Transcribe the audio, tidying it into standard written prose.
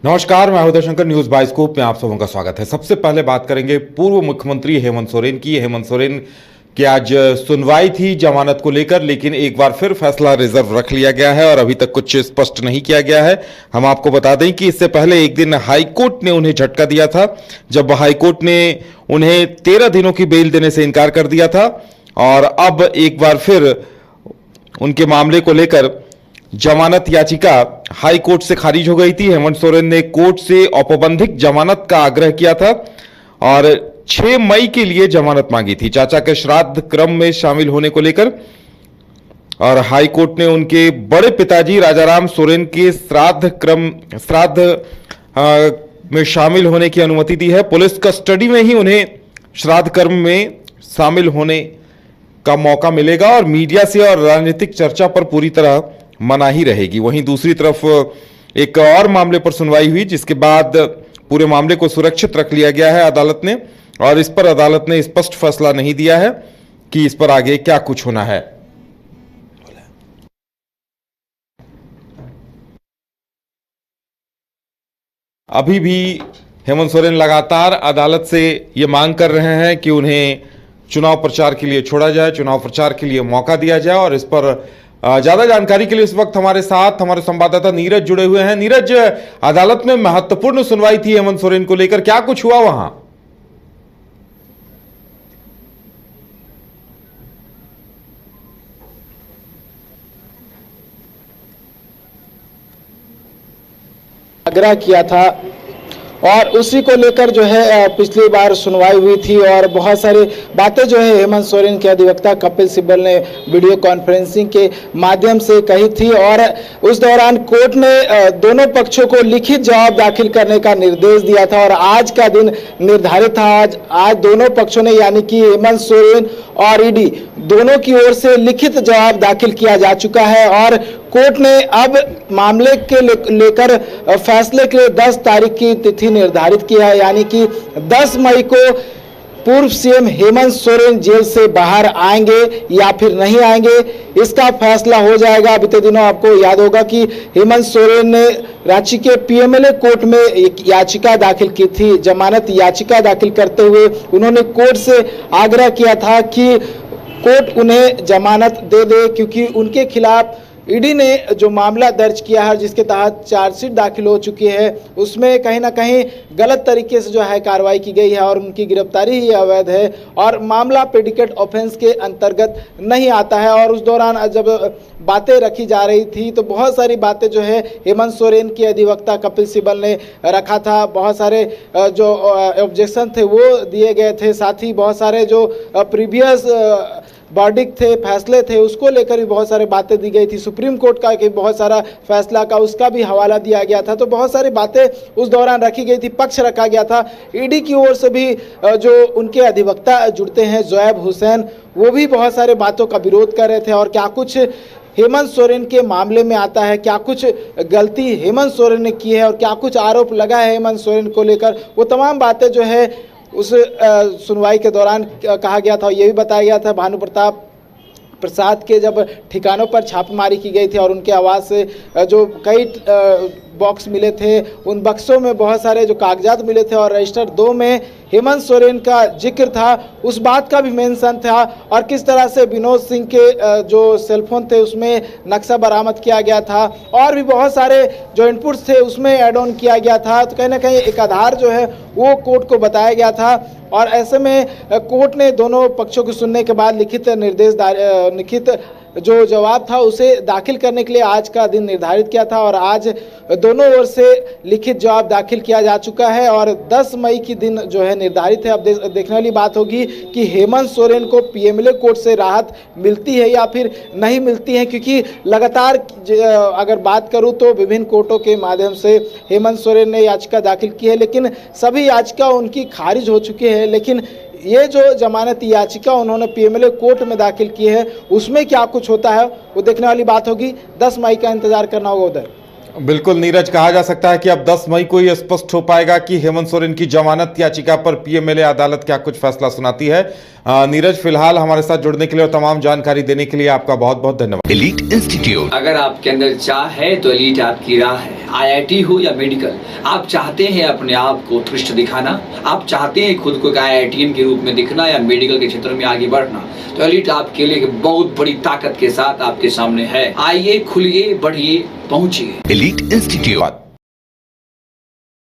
नमस्कार, मैं Uday Shankar. News bioscope में आप सबों का स्वागत है। सबसे पहले बात करेंगे पूर्व मुख्यमंत्री हेमंत सोरेन की। हेमंत सोरेन की आज सुनवाई थी जमानत को लेकर, लेकिन एक बार फिर फैसला रिजर्व रख लिया गया है और अभी तक कुछ स्पष्ट नहीं किया गया है। हम आपको बता दें कि इससे पहले एक दिन हाईकोर्ट ने उन्हें झटका दिया था, जब हाईकोर्ट ने उन्हें 13 दिनों की बेल देने से इनकार कर दिया था और अब एक बार फिर उनके मामले को लेकर जमानत याचिका हाई कोर्ट से खारिज हो गई थी। हेमंत सोरेन ने कोर्ट से औपबंधिक जमानत का आग्रह किया था और 6 मई के लिए जमानत मांगी थी चाचा के श्राद्ध क्रम में शामिल होने को लेकर, और हाई कोर्ट ने उनके बड़े पिताजी राजाराम सोरेन के श्राद्ध में शामिल होने की अनुमति दी है। पुलिस कस्टडी में ही उन्हें श्राद्ध कर्म में शामिल होने का मौका मिलेगा और मीडिया से और राजनीतिक चर्चा पर पूरी तरह मनाही रहेगी। वहीं दूसरी तरफ एक और मामले पर सुनवाई हुई, जिसके बाद पूरे मामले को सुरक्षित रख लिया गया है अदालत ने, और इस पर अदालत ने स्पष्ट फैसला नहीं दिया है कि इस पर आगे क्या कुछ होना है। अभी भी हेमंत सोरेन लगातार अदालत से ये मांग कर रहे हैं कि उन्हें चुनाव प्रचार के लिए छोड़ा जाए, चुनाव प्रचार के लिए मौका दिया जाए। और इस पर ज्यादा जानकारी के लिए इस वक्त हमारे साथ हमारे संवाददाता नीरज जुड़े हुए हैं। नीरज, अदालत में महत्वपूर्ण सुनवाई थी हेमंत सोरेन को लेकर, क्या कुछ हुआ वहां? आग्रह किया था और उसी को लेकर जो है पिछली बार सुनवाई हुई थी और बहुत सारी बातें जो है हेमंत सोरेन के अधिवक्ता कपिल सिब्बल ने वीडियो कॉन्फ्रेंसिंग के माध्यम से कही थी। और उस दौरान कोर्ट ने दोनों पक्षों को लिखित जवाब दाखिल करने का निर्देश दिया था और आज का दिन निर्धारित था। आज दोनों पक्षों ने, यानी कि हेमंत सोरेन और ईडी दोनों की ओर से लिखित जवाब दाखिल किया जा चुका है और कोर्ट ने अब मामले के लेकर फैसले के लिए 10 तारीख की तिथि निर्धारित की है, यानी कि 10 मई को पूर्व सीएम हेमंत सोरेन जेल से बाहर आएंगे या फिर नहीं आएंगे, इसका फैसला हो जाएगा। बीते दिनों आपको याद होगा कि हेमंत सोरेन ने रांची के पीएमएलए कोर्ट में एक याचिका दाखिल की थी। जमानत याचिका दाखिल करते हुए उन्होंने कोर्ट से आग्रह किया था कि कोर्ट उन्हें जमानत दे दे, क्योंकि उनके खिलाफ ईडी ने जो मामला दर्ज किया है, जिसके तहत चार्जशीट दाखिल हो चुकी है, उसमें कहीं ना कहीं गलत तरीके से जो है कार्रवाई की गई है और उनकी गिरफ्तारी ही अवैध है और मामला प्रेडिकेट ऑफेंस के अंतर्गत नहीं आता है। और उस दौरान जब बातें रखी जा रही थी तो बहुत सारी बातें जो है हेमंत सोरेन के अधिवक्ता कपिल सिब्बल ने रखा था। बहुत सारे जो ऑब्जेक्शन थे वो दिए गए थे, साथ ही बहुत सारे जो प्रीवियस वर्डिक्ट थे, फैसले थे, उसको लेकर भी बहुत सारी बातें दी गई थी। सुप्रीम कोर्ट का कि बहुत सारा फैसला का उसका भी हवाला दिया गया था। तो बहुत सारी बातें उस दौरान रखी गई थी, पक्ष रखा गया था। ईडी की ओर से भी जो उनके अधिवक्ता जुड़ते हैं जोएब हुसैन, वो भी बहुत सारे बातों का विरोध कर रहे थे और क्या कुछ हेमंत सोरेन के मामले में आता है, क्या कुछ गलती हेमंत सोरेन ने की है और क्या कुछ आरोप लगा है हेमंत सोरेन को लेकर, वो तमाम बातें जो है उस सुनवाई के दौरान कहा गया था। ये भी बताया गया था भानु प्रसाद के जब ठिकानों पर छापेमारी की गई थी और उनके आवास से जो कई बॉक्स मिले थे, उन बक्सों में बहुत सारे जो कागजात मिले थे और रजिस्टर 2 में हेमंत सोरेन का जिक्र था, उस बात का भी मेंशन था। और किस तरह से विनोद सिंह के जो सेलफोन थे उसमें नक्शा बरामद किया गया था और भी बहुत सारे जो इनपुट्स थे उसमें एड ऑन किया गया था। तो कहीं ना कहीं एक आधार जो है वो कोर्ट को बताया गया था और ऐसे में कोर्ट ने दोनों पक्षों को सुनने के बाद लिखित जो जवाब था उसे दाखिल करने के लिए आज का दिन निर्धारित किया था और आज दोनों ओर से लिखित जवाब दाखिल किया जा चुका है और 10 मई की दिन जो है निर्धारित है। अब देखने वाली बात होगी कि हेमंत सोरेन को पीएमएलए कोर्ट से राहत मिलती है या फिर नहीं मिलती है, क्योंकि लगातार अगर बात करूं तो विभिन्न कोर्टों के माध्यम से हेमंत सोरेन ने याचिका दाखिल की है, लेकिन सभी याचिका उनकी खारिज हो चुकी है। लेकिन ये जो जमानत याचिका उन्होंने पीएमएलए कोर्ट में दाखिल की है, उसमें क्या कुछ होता है वो देखने वाली बात होगी। 10 मई का इंतजार करना होगा उधर। बिल्कुल नीरज, कहा जा सकता है कि अब 10 मई को ही स्पष्ट हो पाएगा कि हेमंत सोरेन की जमानत याचिका पर पीएमएलए अदालत क्या कुछ फैसला सुनाती है। नीरज, फिलहाल हमारे साथ जुड़ने के लिए और तमाम जानकारी देने के लिए आपका बहुत बहुत धन्यवाद। एलीट इंस्टीट्यूट, अगर आपके अंदर चाह है तो एलीट आपकी राह है। IIT हो या मेडिकल, आप चाहते हैं अपने आप को उत्कृष्ट दिखाना, आप चाहते हैं खुद को एक IITian के रूप में दिखना या मेडिकल के क्षेत्र में आगे बढ़ना, तो एलिट आपके लिए एक बहुत बड़ी ताकत के साथ आपके सामने है। आइए, खुलिए, बढ़िए, पहुंचिए। Elite institute.